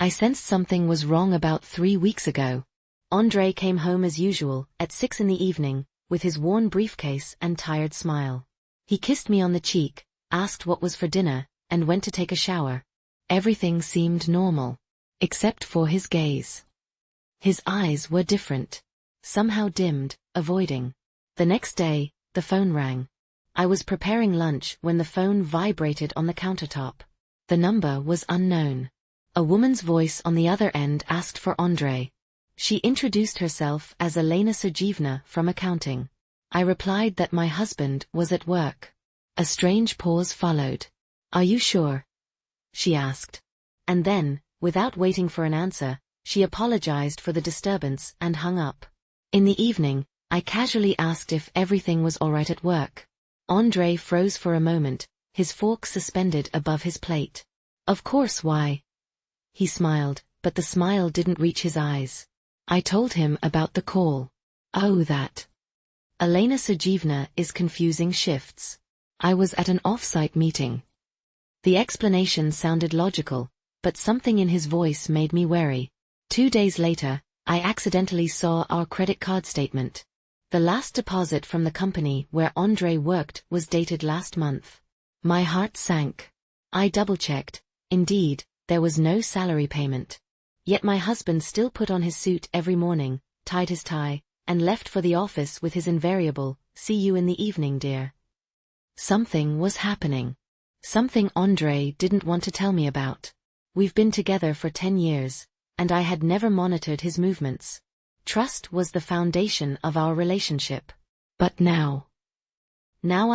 I sensed something was wrong about 3 weeks ago. André came home as usual, at 6 in the evening, with his worn briefcase and tired smile. He kissed me on the cheek, asked what was for dinner, and went to take a shower. Everything seemed normal. Except for his gaze. His eyes were different. Somehow dimmed, avoiding. The next day, the phone rang. I was preparing lunch when the phone vibrated on the countertop. The number was unknown. A woman's voice on the other end asked for André. She introduced herself as Elena Sergeevna from accounting. I replied that my husband was at work. A strange pause followed. "Are you sure?" she asked. And then, without waiting for an answer, she apologized for the disturbance and hung up. In the evening, I casually asked if everything was all right at work. André froze for a moment, his fork suspended above his plate. "Of course, why?" He smiled, but the smile didn't reach his eyes. I told him about the call. "Oh, that. Elena Sergeevna is confusing shifts. I was at an off-site meeting." The explanation sounded logical, but something in his voice made me wary. 2 days later, I accidentally saw our credit card statement. The last deposit from the company where André worked was dated last month. My heart sank. I double-checked. Indeed, there was no salary payment. Yet my husband still put on his suit every morning, tied his tie, and left for the office with his invariable, "See you in the evening, dear." Something was happening. Something André didn't want to tell me about. We've been together for 10 years, and I had never monitored his movements. Trust was the foundation of our relationship. But now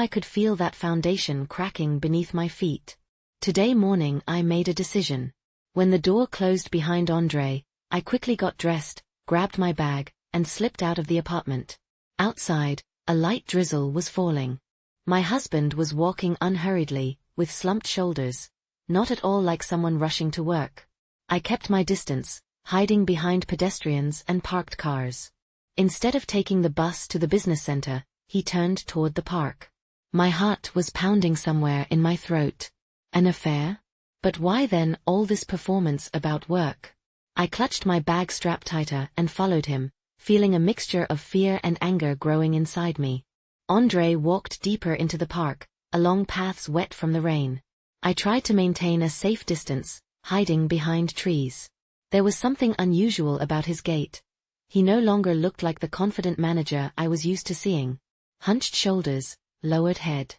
I could feel that foundation cracking beneath my feet. Today morning I made a decision. When the door closed behind André, I quickly got dressed, grabbed my bag, and slipped out of the apartment. Outside, a light drizzle was falling. My husband was walking unhurriedly, with slumped shoulders. Not at all like someone rushing to work. I kept my distance, hiding behind pedestrians and parked cars. Instead of taking the bus to the business center, he turned toward the park. My heart was pounding somewhere in my throat. An affair? But why then all this performance about work? I clutched my bag strap tighter and followed him, feeling a mixture of fear and anger growing inside me. André walked deeper into the park, along paths wet from the rain. I tried to maintain a safe distance, hiding behind trees. There was something unusual about his gait. He no longer looked like the confident manager I was used to seeing. Hunched shoulders, lowered head.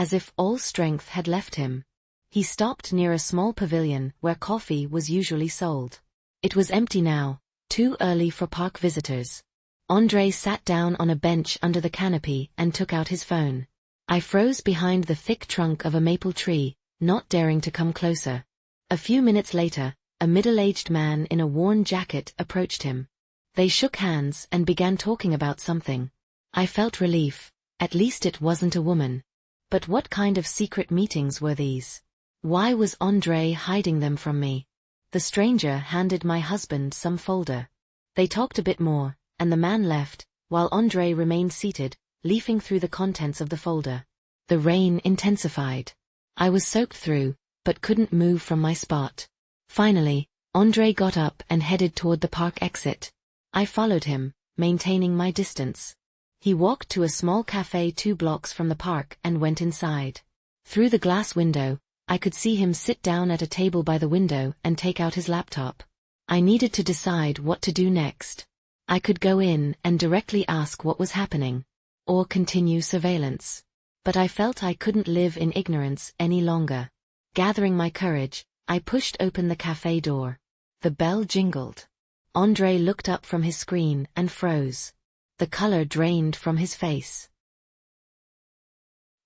As if all strength had left him. He stopped near a small pavilion where coffee was usually sold. It was empty now, too early for park visitors. André sat down on a bench under the canopy and took out his phone. I froze behind the thick trunk of a maple tree, not daring to come closer. A few minutes later, a middle-aged man in a worn jacket approached him. They shook hands and began talking about something. I felt relief. At least it wasn't a woman. But what kind of secret meetings were these? Why was André hiding them from me? The stranger handed my husband some folder. They talked a bit more, and the man left, while André remained seated, leafing through the contents of the folder. The rain intensified. I was soaked through, but couldn't move from my spot. Finally, André got up and headed toward the park exit. I followed him, maintaining my distance. He walked to a small cafe 2 blocks from the park and went inside. Through the glass window, I could see him sit down at a table by the window and take out his laptop. I needed to decide what to do next. I could go in and directly ask what was happening, or continue surveillance. But I felt I couldn't live in ignorance any longer. Gathering my courage, I pushed open the cafe door. The bell jingled. André looked up from his screen and froze. The color drained from his face.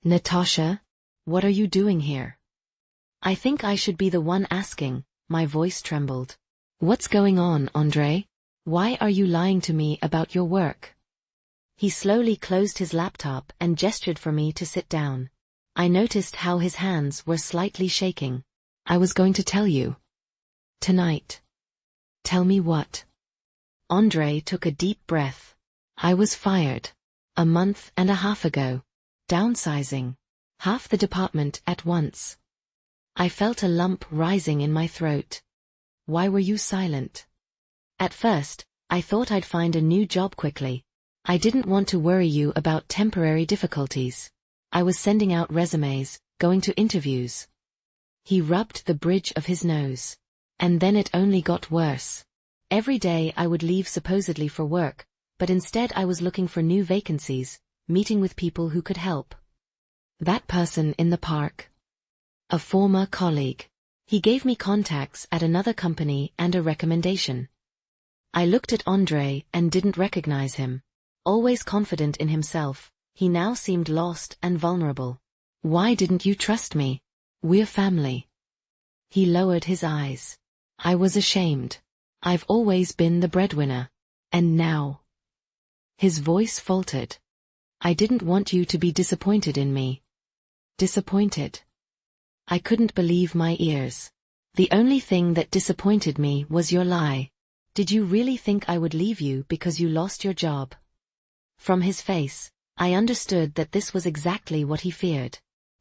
"Natasha, what are you doing here?" I think I should be the one asking. My voice trembled. "What's going on, André? Why are you lying to me about your work?" He slowly closed his laptop and gestured for me to sit down. I noticed how his hands were slightly shaking. "I was going to tell you. Tonight." "Tell me what?" André took a deep breath. "I was fired. A month and a half ago. Downsizing. Half the department at once." I felt a lump rising in my throat. Why were you silent? At first, I thought I'd find a new job quickly. I didn't want to worry you about temporary difficulties. I was sending out resumes, going to interviews. He rubbed the bridge of his nose. And then it only got worse. Every day I would leave supposedly for work, but instead I was looking for new vacancies, meeting with people who could help. That person in the park. A former colleague. He gave me contacts at another company and a recommendation. I looked at André and didn't recognize him. Always confident in himself, he now seemed lost and vulnerable. Why didn't you trust me? We're family. He lowered his eyes. I was ashamed. I've always been the breadwinner. And now. His voice faltered. I didn't want you to be disappointed in me. Disappointed? I couldn't believe my ears. The only thing that disappointed me was your lie. Did you really think I would leave you because you lost your job? From his face, I understood that this was exactly what he feared.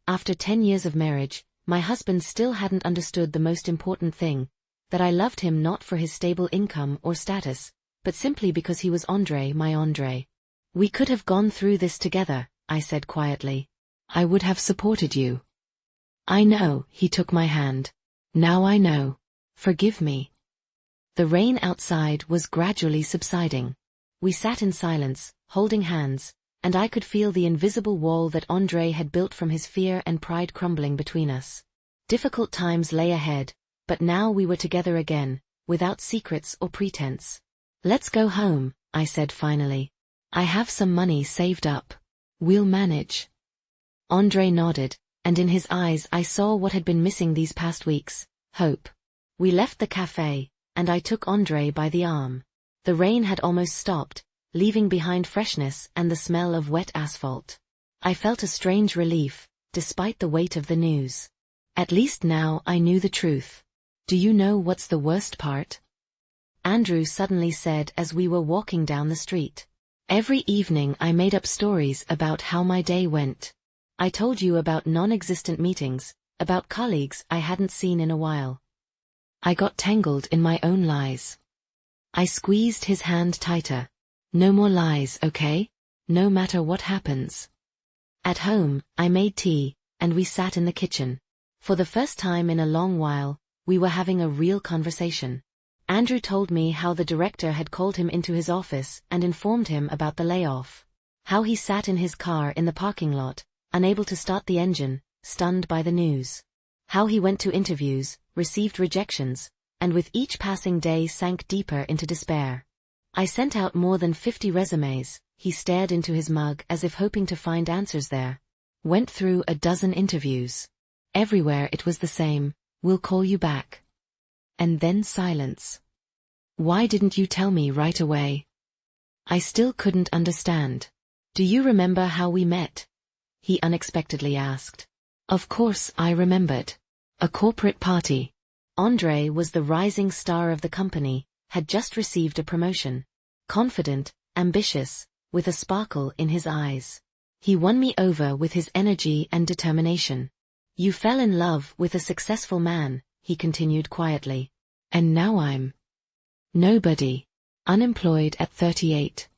After 10 years of marriage, my husband still hadn't understood the most important thing, that I loved him not for his stable income or status, but simply because he was André, my André. We could have gone through this together, I said quietly. I would have supported you. I know, he took my hand. Now I know. Forgive me. The rain outside was gradually subsiding. We sat in silence, holding hands, and I could feel the invisible wall that André had built from his fear and pride crumbling between us. Difficult times lay ahead, but now we were together again, without secrets or pretense. Let's go home, I said finally. I have some money saved up. We'll manage. André nodded, and in his eyes I saw what had been missing these past weeks, hope. We left the cafe, and I took André by the arm. The rain had almost stopped, leaving behind freshness and the smell of wet asphalt. I felt a strange relief, despite the weight of the news. At least now I knew the truth. Do you know what's the worst part? Andrew suddenly said as we were walking down the street. Every evening I made up stories about how my day went. I told you about non-existent meetings, about colleagues I hadn't seen in a while. I got tangled in my own lies. I squeezed his hand tighter. No more lies, okay? No matter what happens. At home, I made tea, and we sat in the kitchen. For the first time in a long while, we were having a real conversation. Andrew told me how the director had called him into his office and informed him about the layoff. How he sat in his car in the parking lot, unable to start the engine, stunned by the news. How he went to interviews, received rejections, and with each passing day sank deeper into despair. I sent out more than 50 resumes, he stared into his mug as if hoping to find answers there. Went through a dozen interviews. Everywhere it was the same, we'll call you back. And then silence. Why didn't you tell me right away? I still couldn't understand. Do you remember how we met? He unexpectedly asked. Of course I remembered. A corporate party. André was the rising star of the company, had just received a promotion. Confident, ambitious, with a sparkle in his eyes. He won me over with his energy and determination. You fell in love with a successful man, he continued quietly. And now I'm nobody. Unemployed at 38.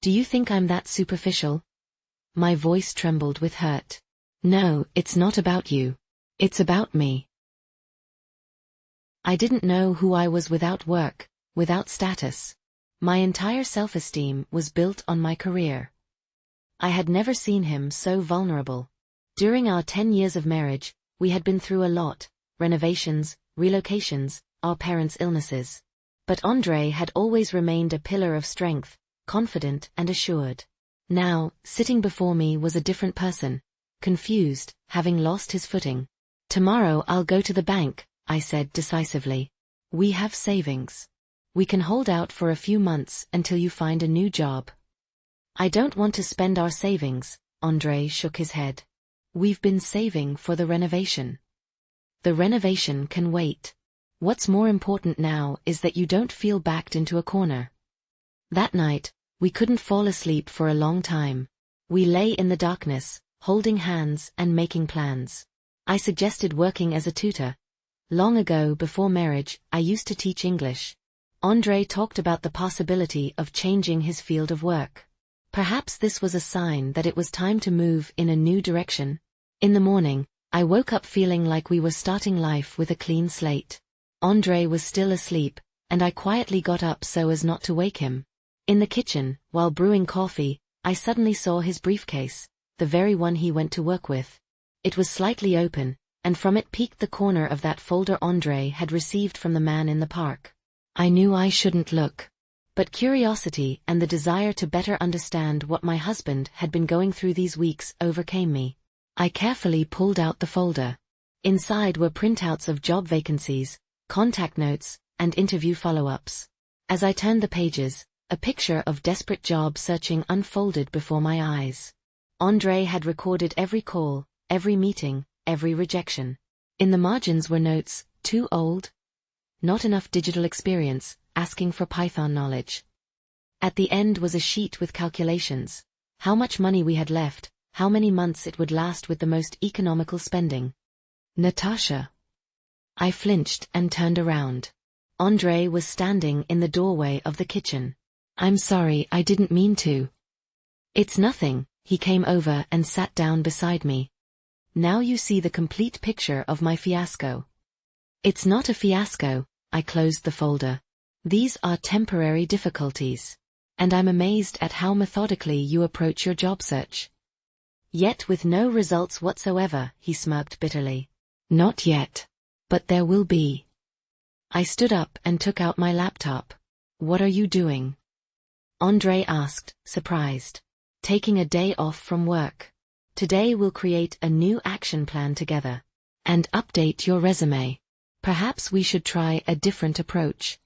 Do you think I'm that superficial? My voice trembled with hurt. No, it's not about you. It's about me. I didn't know who I was without work, without status. My entire self-esteem was built on my career. I had never seen him so vulnerable. During our 10 years of marriage, we had been through a lot, renovations, relocations, our parents' illnesses. But André had always remained a pillar of strength, confident and assured. Now, sitting before me was a different person, confused, having lost his footing. Tomorrow I'll go to the bank, I said decisively. We have savings. We can hold out for a few months until you find a new job. I don't want to spend our savings, André shook his head. We've been saving for the renovation. The renovation can wait. What's more important now is that you don't feel backed into a corner. That night, we couldn't fall asleep for a long time. We lay in the darkness, holding hands and making plans. I suggested working as a tutor, Long ago, before marriage, I used to teach English. André talked about the possibility of changing his field of work. Perhaps this was a sign that it was time to move in a new direction. In the morning, I woke up feeling like we were starting life with a clean slate. André was still asleep, and I quietly got up so as not to wake him. In the kitchen, while brewing coffee, I suddenly saw his briefcase, the very one he went to work with. It was slightly open, and from it peeked the corner of that folder André had received from the man in the park. I knew I shouldn't look. But curiosity and the desire to better understand what my husband had been going through these weeks overcame me. I carefully pulled out the folder. Inside were printouts of job vacancies, contact notes, and interview follow-ups. As I turned the pages, a picture of desperate job searching unfolded before my eyes. André had recorded every call, every meeting, every rejection. In the margins were notes: too old, not enough digital experience, asking for Python knowledge. At the end was a sheet with calculations. How much money we had left, how many months it would last with the most economical spending. Natasha. I flinched and turned around. André was standing in the doorway of the kitchen. I'm sorry, I didn't mean to. It's nothing. He came over and sat down beside me. Now you see the complete picture of my fiasco. It's not a fiasco. I closed the folder. These are temporary difficulties. And I'm amazed at how methodically you approach your job search. Yet with no results whatsoever, he smirked bitterly. Not yet. But there will be. I stood up and took out my laptop. What are you doing? André asked, surprised. Taking a day off from work. Today we'll create a new action plan together. And update your resume. Perhaps we should try a different approach.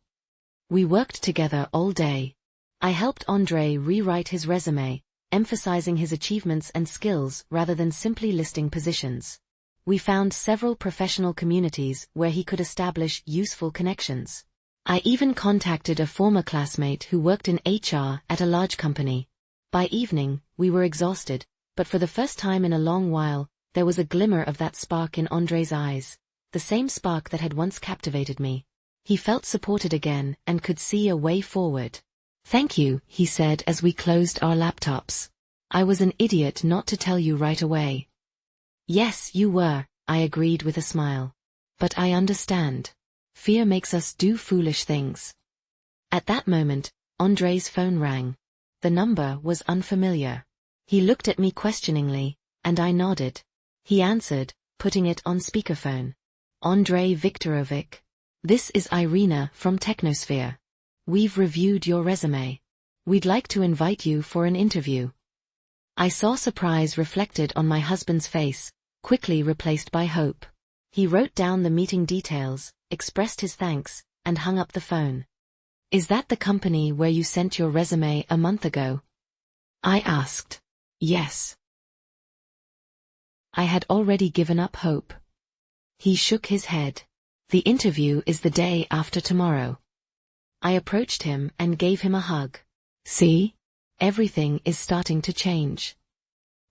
We worked together all day. I helped André rewrite his resume, emphasizing his achievements and skills rather than simply listing positions. We found several professional communities where he could establish useful connections. I even contacted a former classmate who worked in HR at a large company. By evening, we were exhausted, but for the first time in a long while, there was a glimmer of that spark in André's eyes, the same spark that had once captivated me. He felt supported again and could see a way forward. Thank you, he said as we closed our laptops. I was an idiot not to tell you right away. Yes, you were, I agreed with a smile. But I understand. Fear makes us do foolish things. At that moment, André's phone rang. The number was unfamiliar. He looked at me questioningly, and I nodded. He answered, putting it on speakerphone. André Viktorovich. This is Irina from Technosphere. We've reviewed your resume. We'd like to invite you for an interview. I saw surprise reflected on my husband's face, quickly replaced by hope. He wrote down the meeting details, expressed his thanks, and hung up the phone. Is that the company where you sent your resume a month ago? I asked. Yes. I had already given up hope. He shook his head. The interview is the day after tomorrow. I approached him and gave him a hug. See? Everything is starting to change.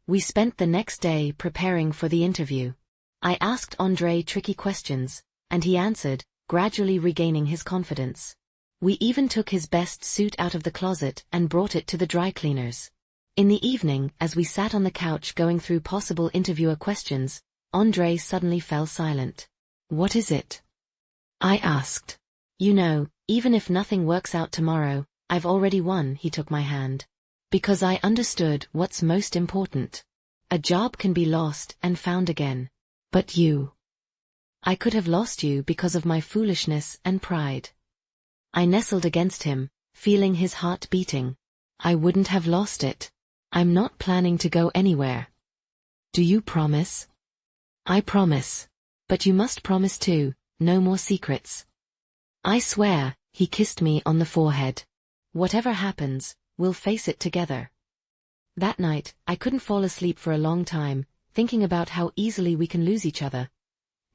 We spent the next day preparing for the interview. I asked André tricky questions, and he answered, gradually regaining his confidence. We even took his best suit out of the closet and brought it to the dry cleaners. In the evening, as we sat on the couch going through possible interviewer questions, André suddenly fell silent. What is it? I asked. You know, even if nothing works out tomorrow, I've already won. He took my hand. Because I understood what's most important. A job can be lost and found again. But you. I could have lost you because of my foolishness and pride. I nestled against him, feeling his heart beating. I wouldn't have lost it. I'm not planning to go anywhere. Do you promise? I promise. But you must promise too, no more secrets. I swear, he kissed me on the forehead. Whatever happens, we'll face it together. That night, I couldn't fall asleep for a long time, thinking about how easily we can lose each other.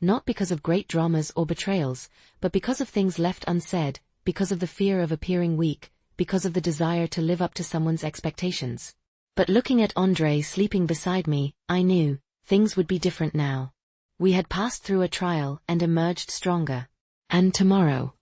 Not because of great dramas or betrayals, but because of things left unsaid, because of the fear of appearing weak, because of the desire to live up to someone's expectations. But looking at André sleeping beside me, I knew, things would be different now. We had passed through a trial and emerged stronger. And tomorrow?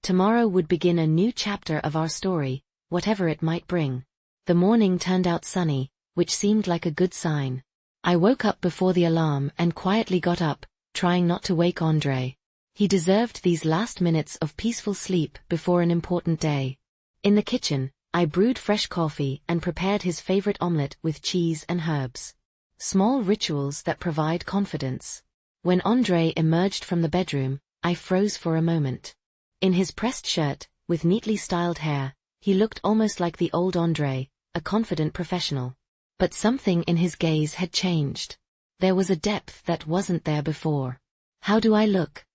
Tomorrow would begin a new chapter of our story, whatever it might bring. The morning turned out sunny, which seemed like a good sign. I woke up before the alarm and quietly got up, trying not to wake André. He deserved these last minutes of peaceful sleep before an important day. In the kitchen, I brewed fresh coffee and prepared his favorite omelette with cheese and herbs. Small rituals that provide confidence. When André emerged from the bedroom, I froze for a moment. In his pressed shirt, with neatly styled hair, he looked almost like the old André, a confident professional. But something in his gaze had changed. There was a depth that wasn't there before. "How do I look?"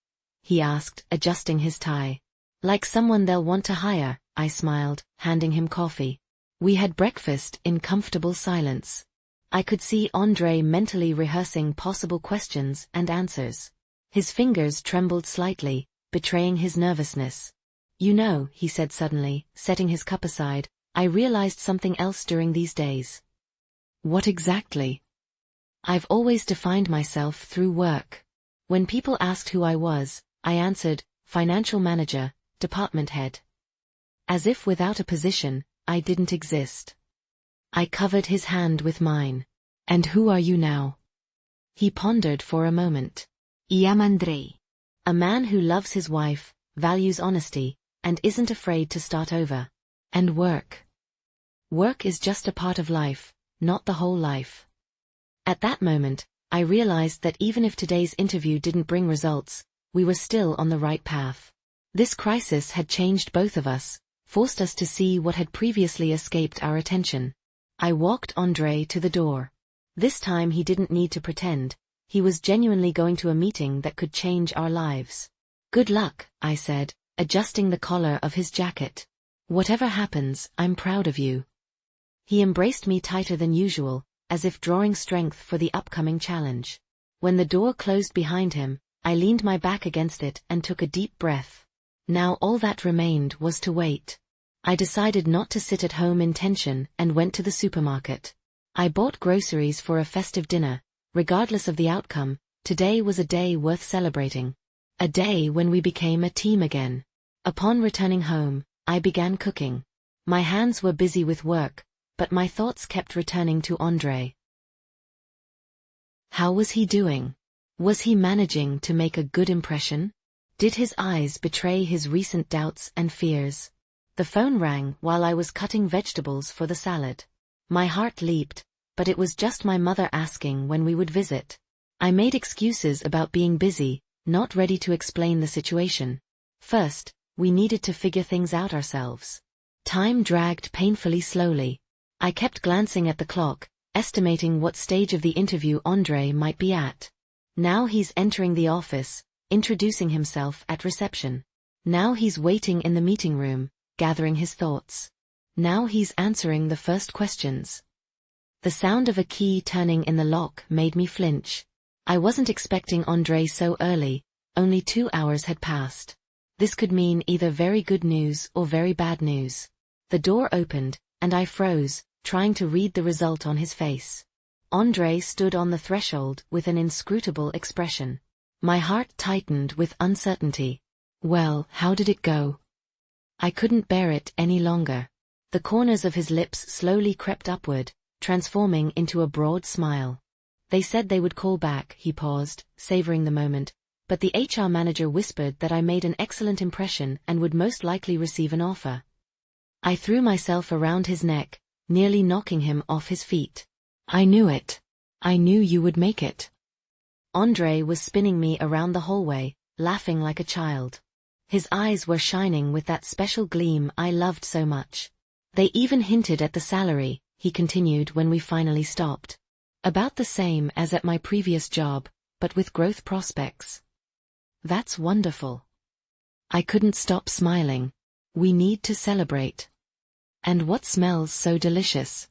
he asked, adjusting his tie. "Like someone they'll want to hire," I smiled, handing him coffee. We had breakfast in comfortable silence. I could see André mentally rehearsing possible questions and answers. His fingers trembled slightly, betraying his nervousness. "You know," he said suddenly, setting his cup aside, "I realized something else during these days." "What exactly?" "I've always defined myself through work. When people asked who I was, I answered, financial manager, department head. As if without a position, I didn't exist." I covered his hand with mine. "And who are you now?" He pondered for a moment. "I am André. A man who loves his wife, values honesty, and isn't afraid to start over. And work. Work is just a part of life, not the whole life." At that moment, I realized that even if today's interview didn't bring results, we were still on the right path. This crisis had changed both of us, forced us to see what had previously escaped our attention. I walked André to the door. This time he didn't need to pretend. He was genuinely going to a meeting that could change our lives. "Good luck," I said, adjusting the collar of his jacket. "Whatever happens, I'm proud of you." He embraced me tighter than usual, as if drawing strength for the upcoming challenge. When the door closed behind him, I leaned my back against it and took a deep breath. Now all that remained was to wait. I decided not to sit at home in tension and went to the supermarket. I bought groceries for a festive dinner. Regardless of the outcome, today was a day worth celebrating. A day when we became a team again. Upon returning home, I began cooking. My hands were busy with work, but my thoughts kept returning to André. How was he doing? Was he managing to make a good impression? Did his eyes betray his recent doubts and fears? The phone rang while I was cutting vegetables for the salad. My heart leaped, but it was just my mother asking when we would visit. I made excuses about being busy, not ready to explain the situation. First, we needed to figure things out ourselves. Time dragged painfully slowly. I kept glancing at the clock, estimating what stage of the interview André might be at. Now he's entering the office, introducing himself at reception. Now he's waiting in the meeting room, gathering his thoughts. Now he's answering the first questions. The sound of a key turning in the lock made me flinch. I wasn't expecting André so early, only 2 hours had passed. This could mean either very good news or very bad news. The door opened, and I froze, trying to read the result on his face. André stood on the threshold with an inscrutable expression. My heart tightened with uncertainty. Well, how did it go? I couldn't bear it any longer. The corners of his lips slowly crept upward, transforming into a broad smile. "They said they would call back," he paused, savoring the moment, "but the HR manager whispered that I made an excellent impression and would most likely receive an offer." I threw myself around his neck, nearly knocking him off his feet. "I knew it. I knew you would make it." André was spinning me around the hallway, laughing like a child. His eyes were shining with that special gleam I loved so much. "They even hinted at the salary," he continued when we finally stopped. "About the same as at my previous job, but with growth prospects." "That's wonderful." I couldn't stop smiling. "We need to celebrate." "And what smells so delicious?"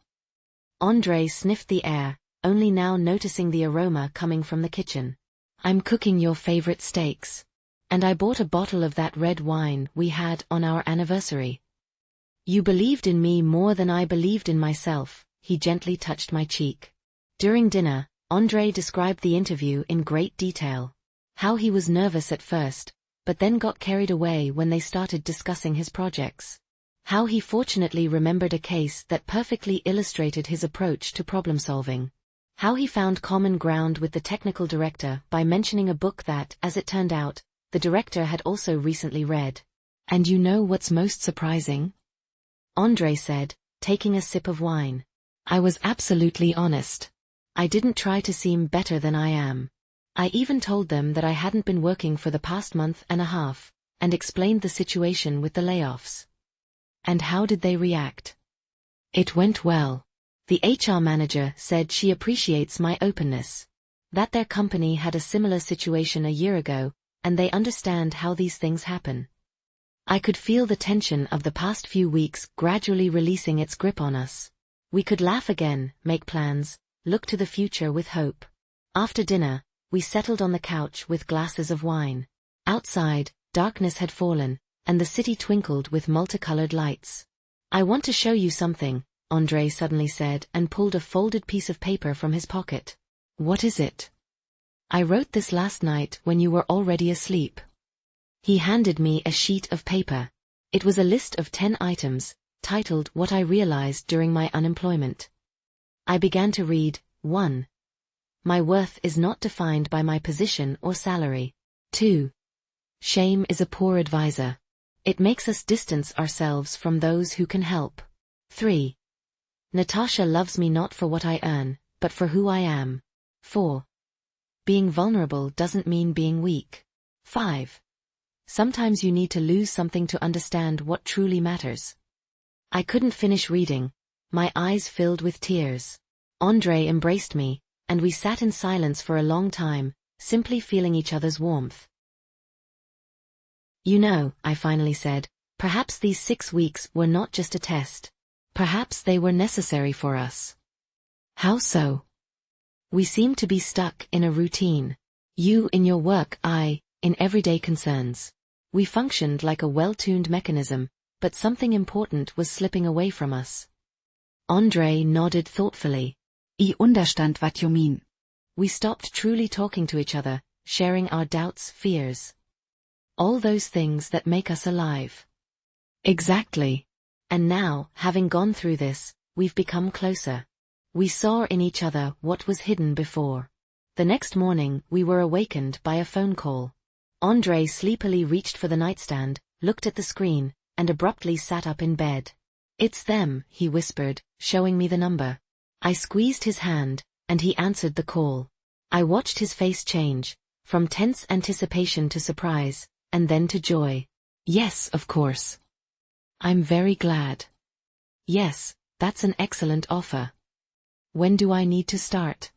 André sniffed the air, only now noticing the aroma coming from the kitchen. "I'm cooking your favorite steaks. And I bought a bottle of that red wine we had on our anniversary." "You believed in me more than I believed in myself," he gently touched my cheek. During dinner, André described the interview in great detail. How he was nervous at first, but then got carried away when they started discussing his projects. How he fortunately remembered a case that perfectly illustrated his approach to problem solving. How he found common ground with the technical director by mentioning a book that, as it turned out, the director had also recently read. "And you know what's most surprising?" André said, taking a sip of wine. "I was absolutely honest. I didn't try to seem better than I am. I even told them that I hadn't been working for the past month and a half, and explained the situation with the layoffs." "And how did they react?" "It went well. The HR manager said she appreciates my openness. That their company had a similar situation a year ago, and they understand how these things happen." I could feel the tension of the past few weeks gradually releasing its grip on us. We could laugh again, make plans, look to the future with hope. After dinner, we settled on the couch with glasses of wine. Outside, darkness had fallen, and the city twinkled with multicolored lights. "I want to show you something," André suddenly said and pulled a folded piece of paper from his pocket. "What is it?" "I wrote this last night when you were already asleep." He handed me a sheet of paper. It was a list of 10 items, titled "What I Realized During My Unemployment." I began to read. 1. My worth is not defined by my position or salary. 2. Shame is a poor advisor. It makes us distance ourselves from those who can help. 3. Natasha loves me not for what I earn, but for who I am. 4. Being vulnerable doesn't mean being weak. 5. Sometimes you need to lose something to understand what truly matters. I couldn't finish reading. My eyes filled with tears. André embraced me, and we sat in silence for a long time, simply feeling each other's warmth. "You know," I finally said, "perhaps these 6 weeks were not just a test. Perhaps they were necessary for us." "How so?" "We seemed to be stuck in a routine. You in your work, I, in everyday concerns. We functioned like a well-tuned mechanism, but something important was slipping away from us." André nodded thoughtfully. "I understand what you mean." We stopped truly talking to each other, sharing our doubts, fears. All those things that make us alive. Exactly. And now, having gone through this, we've become closer. We saw in each other what was hidden before. The next morning, we were awakened by a phone call. André sleepily reached for the nightstand, looked at the screen, and abruptly sat up in bed. "It's them," he whispered, showing me the number. I squeezed his hand, and he answered the call. I watched his face change, from tense anticipation to surprise, and then to joy. "Yes, of course. I'm very glad." "Yes, that's an excellent offer. When do I need to start?"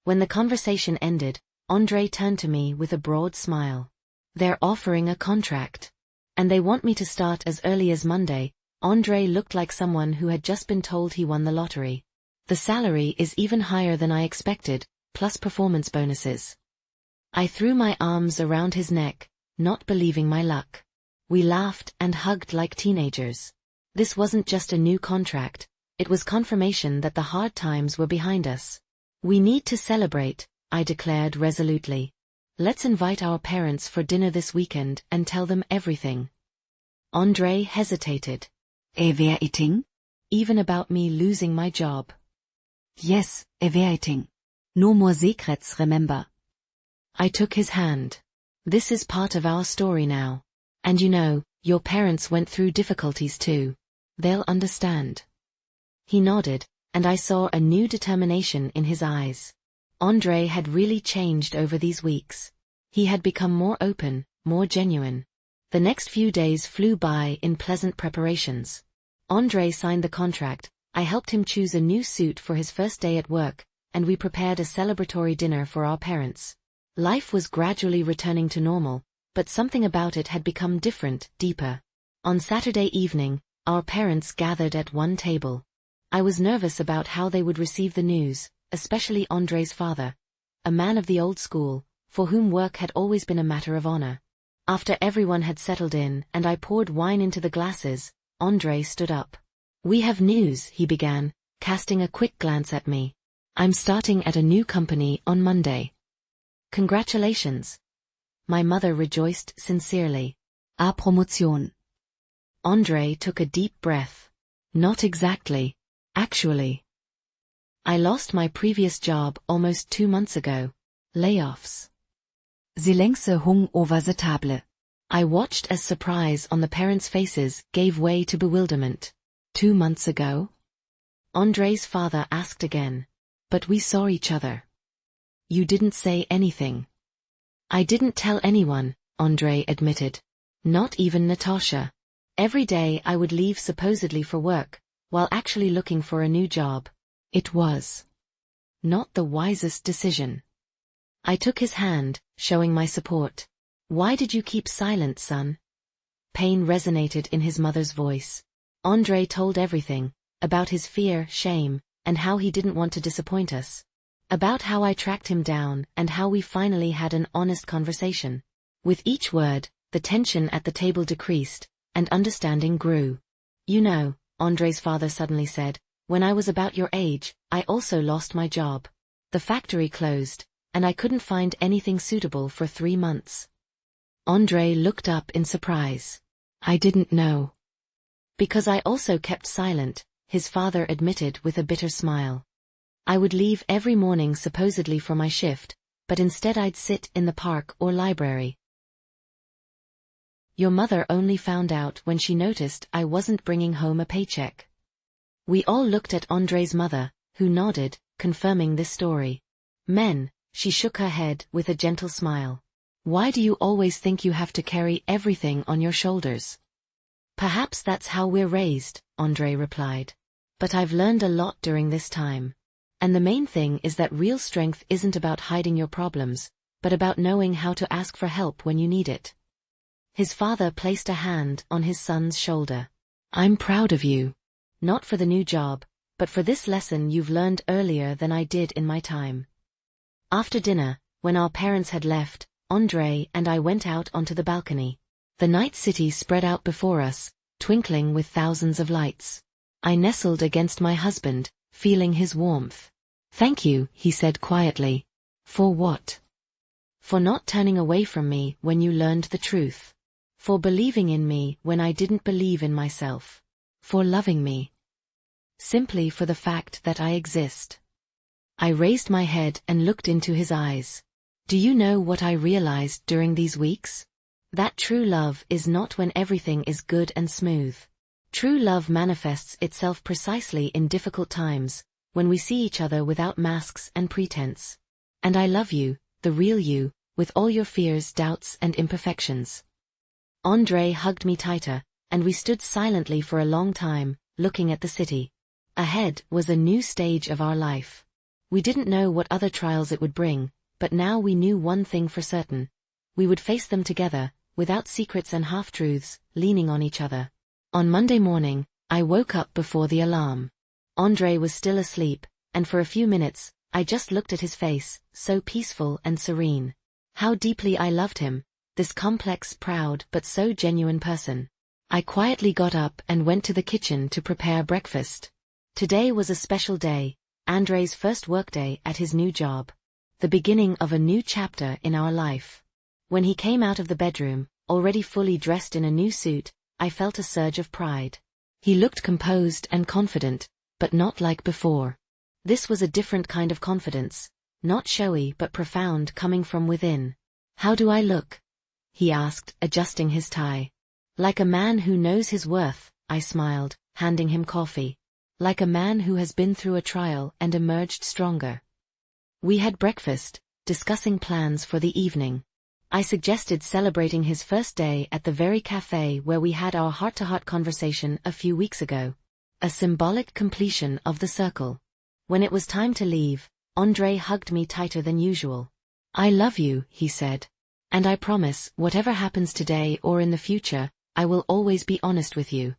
When the conversation ended, André turned to me with a broad smile. "They're offering a contract. And they want me to start as early as Monday." André looked like someone who had just been told he won the lottery. "The salary is even higher than I expected, plus performance bonuses." I threw my arms around his neck, not believing my luck. We laughed and hugged like teenagers. This wasn't just a new contract, it was confirmation that the hard times were behind us. "We need to celebrate," I declared resolutely. "Let's invite our parents for dinner this weekend and tell them everything." André hesitated. "Everything? Even about me losing my job?" "Yes, everything. No more secrets, remember." I took his hand. "This is part of our story now. And you know, your parents went through difficulties too. They'll understand." He nodded, and I saw a new determination in his eyes. André had really changed over these weeks. He had become more open, more genuine. The next few days flew by in pleasant preparations. André signed the contract, I helped him choose a new suit for his first day at work, and we prepared a celebratory dinner for our parents. Life was gradually returning to normal, but something about it had become different, deeper. On Saturday evening, our parents gathered at one table. I was nervous about how they would receive the news, especially André's father, a man of the old school, for whom work had always been a matter of honor. After everyone had settled in and I poured wine into the glasses, André stood up. "We have news," he began, casting a quick glance at me. I'm starting at a new company on Monday. Congratulations. My mother rejoiced sincerely. A Promotion. André took a deep breath. Not exactly. Actually. I lost my previous job almost 2 months ago. Layoffs. Silence hung over the table. I watched as surprise on the parents' faces gave way to bewilderment. 2 months ago? André's father asked again. But we saw each other. You didn't say anything. I didn't tell anyone, André admitted. Not even Natasha. Every day I would leave supposedly for work, while actually looking for a new job. It was not the wisest decision. I took his hand, showing my support. Why did you keep silent, son? Pain resonated in his mother's voice. André told everything, about his fear, shame, and how he didn't want to disappoint us. About how I tracked him down and how we finally had an honest conversation. With each word, the tension at the table decreased, and understanding grew. You know, André's father suddenly said, when I was about your age, I also lost my job. The factory closed, and I couldn't find anything suitable for 3 months. André looked up in surprise. I didn't know. Because I also kept silent, his father admitted with a bitter smile. I would leave every morning supposedly for my shift, but instead I'd sit in the park or library. Your mother only found out when she noticed I wasn't bringing home a paycheck. We all looked at André's mother, who nodded, confirming this story. Men, she shook her head with a gentle smile. Why do you always think you have to carry everything on your shoulders? Perhaps that's how we're raised, André replied. But I've learned a lot during this time. And the main thing is that real strength isn't about hiding your problems, but about knowing how to ask for help when you need it. His father placed a hand on his son's shoulder. I'm proud of you. Not for the new job, but for this lesson you've learned earlier than I did in my time. After dinner, when our parents had left, André and I went out onto the balcony. The night city spread out before us, twinkling with thousands of lights. I nestled against my husband, feeling his warmth. Thank you, he said quietly. For what? For not turning away from me when you learned the truth. For believing in me when I didn't believe in myself. For loving me. Simply for the fact that I exist. I raised my head and looked into his eyes. Do you know what I realized during these weeks? That true love is not when everything is good and smooth. True love manifests itself precisely in difficult times, when we see each other without masks and pretense. And I love you, the real you, with all your fears, doubts, and imperfections. André hugged me tighter, and we stood silently for a long time, looking at the city. Ahead was a new stage of our life. We didn't know what other trials it would bring, but now we knew one thing for certain. We would face them together, without secrets and half-truths, leaning on each other. On Monday morning, I woke up before the alarm. André was still asleep, and for a few minutes, I just looked at his face, so peaceful and serene. How deeply I loved him, this complex, proud, but so genuine person. I quietly got up and went to the kitchen to prepare breakfast. Today was a special day, André's first workday at his new job. The beginning of a new chapter in our life. When he came out of the bedroom, already fully dressed in a new suit, I felt a surge of pride. He looked composed and confident, but not like before. This was a different kind of confidence, not showy but profound, coming from within. How do I look? He asked, adjusting his tie. Like a man who knows his worth, I smiled, handing him coffee. Like a man who has been through a trial and emerged stronger. We had breakfast, discussing plans for the evening. I suggested celebrating his first day at the very cafe where we had our heart-to-heart conversation a few weeks ago. A symbolic completion of the circle. When it was time to leave, André hugged me tighter than usual. I love you, he said. And I promise, whatever happens today or in the future, I will always be honest with you.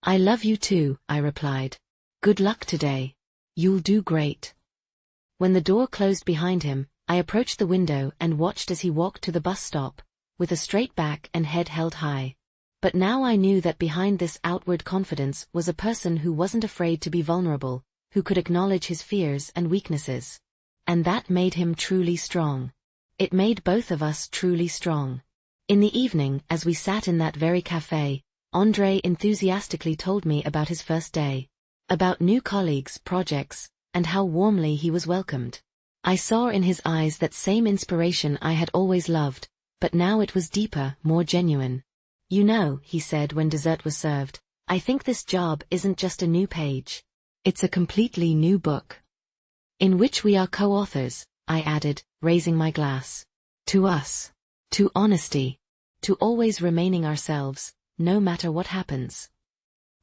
I love you too, I replied. Good luck today. You'll do great. When the door closed behind him, I approached the window and watched as he walked to the bus stop, with a straight back and head held high. But now I knew that behind this outward confidence was a person who wasn't afraid to be vulnerable, who could acknowledge his fears and weaknesses. And that made him truly strong. It made both of us truly strong. In the evening, as we sat in that very cafe, André enthusiastically told me about his first day, about new colleagues, projects, and how warmly he was welcomed. I saw in his eyes that same inspiration I had always loved, but now it was deeper, more genuine. You know, he said when dessert was served, I think this job isn't just a new page. It's a completely new book. In which we are co-authors, I added, raising my glass. To us. To honesty. To always remaining ourselves, no matter what happens.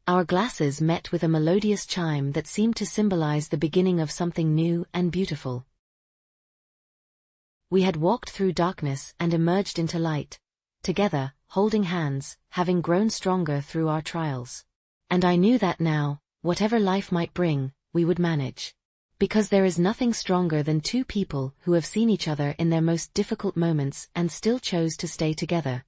Our glasses met with a melodious chime that seemed to symbolize the beginning of something new and beautiful. We had walked through darkness and emerged into light, together, holding hands, having grown stronger through our trials. And I knew that now, whatever life might bring, we would manage. Because there is nothing stronger than two people who have seen each other in their most difficult moments and still chose to stay together.